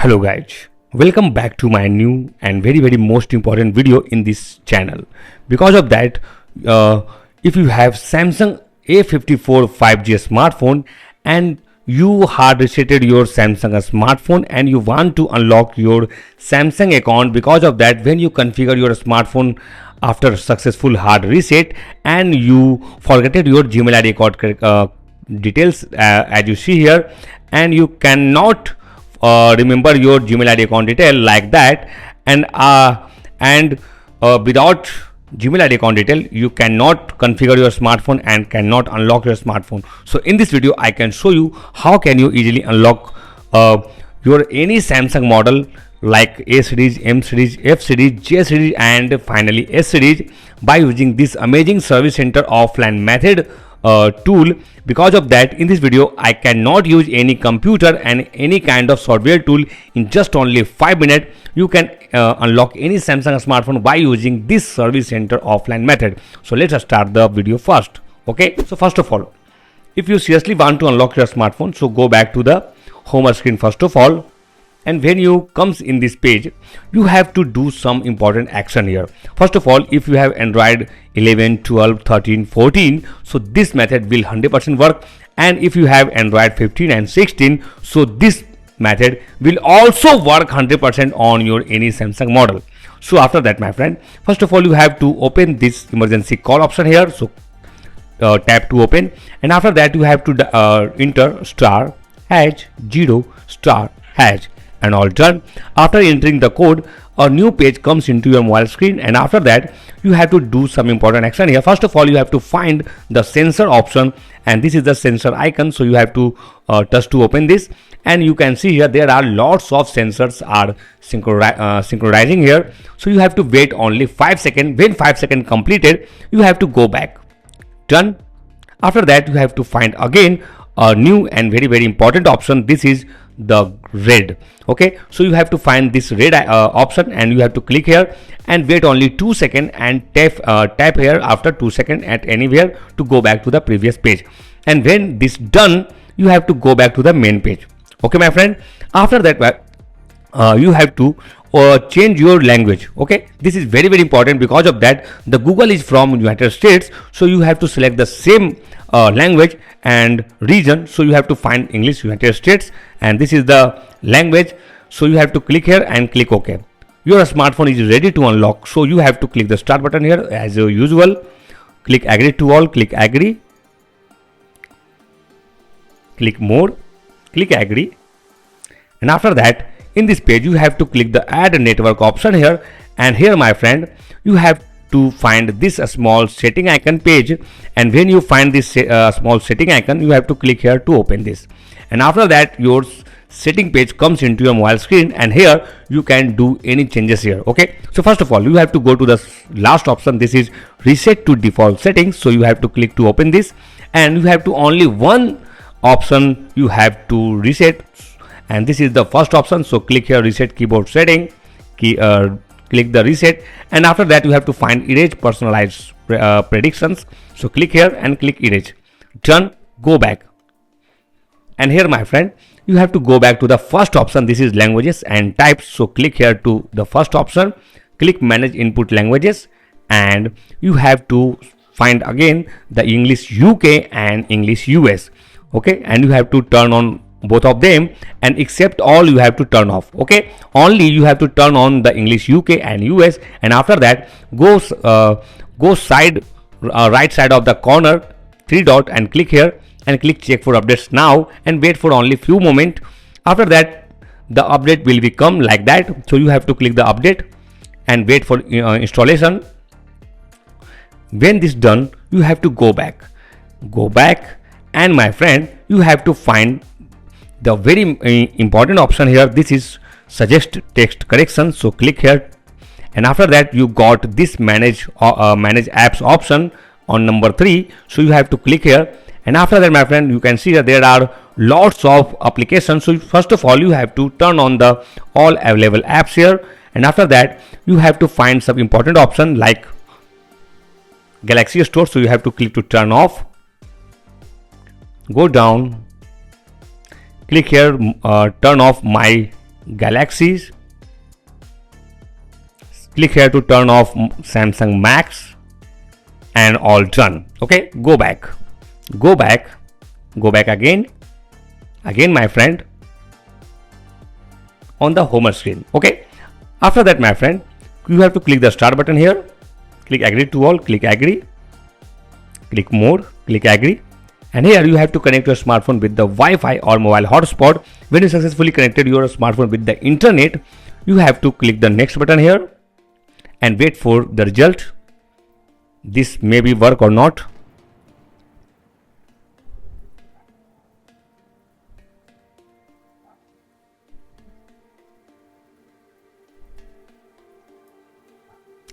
Hello guys, welcome back to my new and very most important video in this channel. Because of that, if you have Samsung A54 5G smartphone and you hard resetted your Samsung smartphone and you want to unlock your Samsung account, because of that, when you configure your smartphone after successful hard reset and you forgetted your Gmail ID account details as you see here, and you cannot remember your Gmail ID account detail like that, and without Gmail ID account detail you cannot configure your smartphone and cannot unlock your smartphone. So in this video I can show you how can you easily unlock your any Samsung model like A series, M series, F series, J series and finally S series by using this amazing service center offline method tool. Because of that, in this video I cannot use any computer and any kind of software tool. In just only 5 minutes you can unlock any Samsung smartphone by using this service center offline method. So let's start the video first. Okay, so first of all, if you seriously want to unlock your smartphone, so go back to the home screen first of all, and when you comes in this page you have to do some important action here. First of all, if you have Android 11, 12, 13, 14, so this method will 100% work, and if you have Android 15 and 16, so this method will also work 100% on your any Samsung model. So after that, my friend, first of all you have to open this emergency call option here, so tap to open, and after that you have to enter star hash 0 star hash and all done. After entering the code, a new page comes into your mobile screen, and after that you have to do some important action here. First of all, you have to find the sensor option, and this is the sensor icon, so you have to touch to open this, and you can see here there are lots of sensors are synchronizing here, so you have to wait only 5 seconds. When 5 seconds completed, you have to go back. Done. After that you have to find again a new and very important option. This is the red. Okay, so you have to find this red option and you have to click here and wait only 2 seconds and tap here after 2 seconds at anywhere to go back to the previous page, and when this done you have to go back to the main page. Okay my friend, after that you have to change your language. Okay, this is very important. Because of that, the Google is from United States, so you have to select the same language and region. So you have to find English United States, and this is the language, so you have to click here and click OK. Your smartphone is ready to unlock, so you have to click the start button here as usual, click agree to all, click agree, click more, click agree, and after that in this page you have to click the add network option here, and here my friend you have to find this small setting icon page, and when you find this small setting icon you have to click here to open this, and after that your setting page comes into your mobile screen, and here you can do any changes here. Okay, so first of all you have to go to the last option. This is reset to default settings, so you have to click to open this, and you have to only one option you have to reset, and this is the first option. So click here reset keyboard setting, click the reset, and after that you have to find erase personalized predictions, so click here and click erase. Done. Go back, and here my friend you have to go back to the first option. This is languages and types, so click here to the first option, click manage input languages, and you have to find again the English UK and English US. Okay, and you have to turn on both of them, and except all you have to turn off. Okay, only you have to turn on the English UK and US, and after that go side right side of the corner 3 dot and click here and click check for updates now, and wait for only few moments. After that the update will become like that, so you have to click the update and wait for installation. When this done you have to go back, and my friend you have to find the very important option here. This is suggest text correction, so click here, and after that you got this manage apps option on number 3, so you have to click here, and after that my friend you can see that there are lots of applications. So first of all you have to turn on the all available apps here, and after that you have to find some important option like Galaxy Store, so you have to click to turn off, go down, click here turn off my Galaxy. Click here to turn off Samsung Max and all done. Okay, go back again my friend on the home screen. Okay, after that my friend, you have to click the start button here, click agree to all, click agree, click more, click agree, and here you have to connect your smartphone with the Wi-Fi or mobile hotspot. When you successfully connected your smartphone with the internet, you have to click the next button here and wait for the result. This may be work or not.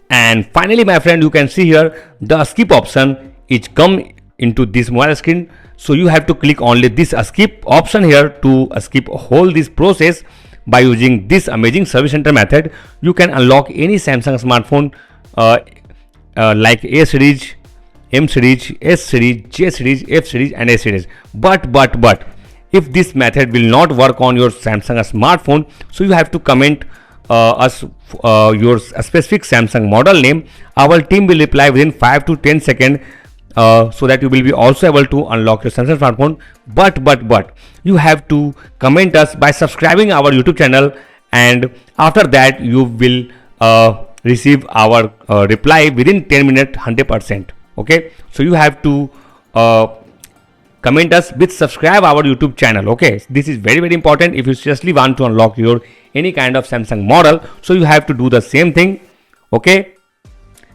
And finally my friend, you can see here the skip option is come into this mobile screen. So you have to click only this skip option here to skip whole this process. By using this amazing service center method, you can unlock any Samsung smartphone like A series, M series, S series, J series, F series and A series. But if this method will not work on your Samsung smartphone, so you have to comment us your specific Samsung model name. Our team will reply within 5 to 10 seconds so that you will be also able to unlock your Samsung smartphone. But you have to comment us by subscribing our YouTube channel, and after that you will receive our reply within 10 minutes 100%. Okay, so you have to comment us with subscribe our YouTube channel. Okay, this is very important if you seriously want to unlock your any kind of Samsung model. So you have to do the same thing. Okay,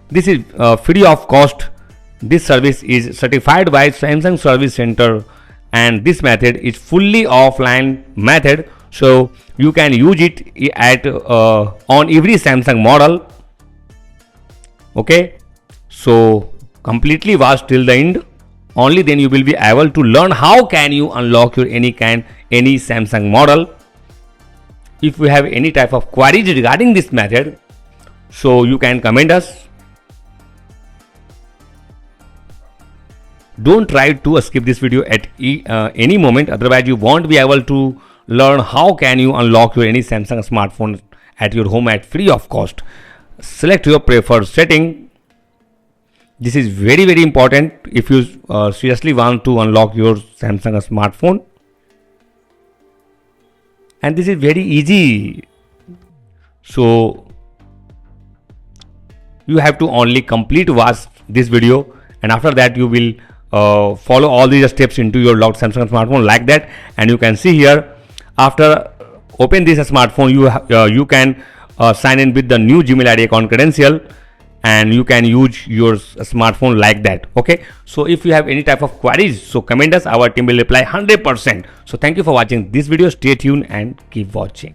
this is free of cost. This service is certified by Samsung Service Center, and this method is fully offline method, so you can use it at on every Samsung model. Okay, so completely watch till the end, only then you will be able to learn how can you unlock your any Samsung model. If you have any type of queries regarding this method, so you can comment us. Don't try to skip this video at any moment, otherwise you won't be able to learn how can you unlock your any Samsung smartphone at your home at free of cost. Select your preferred setting. This is very important if you seriously want to unlock your Samsung smartphone, and this is very easy. So you have to only complete watch this video, and after that you will follow all these steps into your locked Samsung smartphone like that. And you can see here, after open this smartphone, you can sign in with the new Gmail ID account credential, and you can use your smartphone like that. Okay, so if you have any type of queries, so comment us, our team will reply 100%. So thank you for watching this video. Stay tuned and keep watching.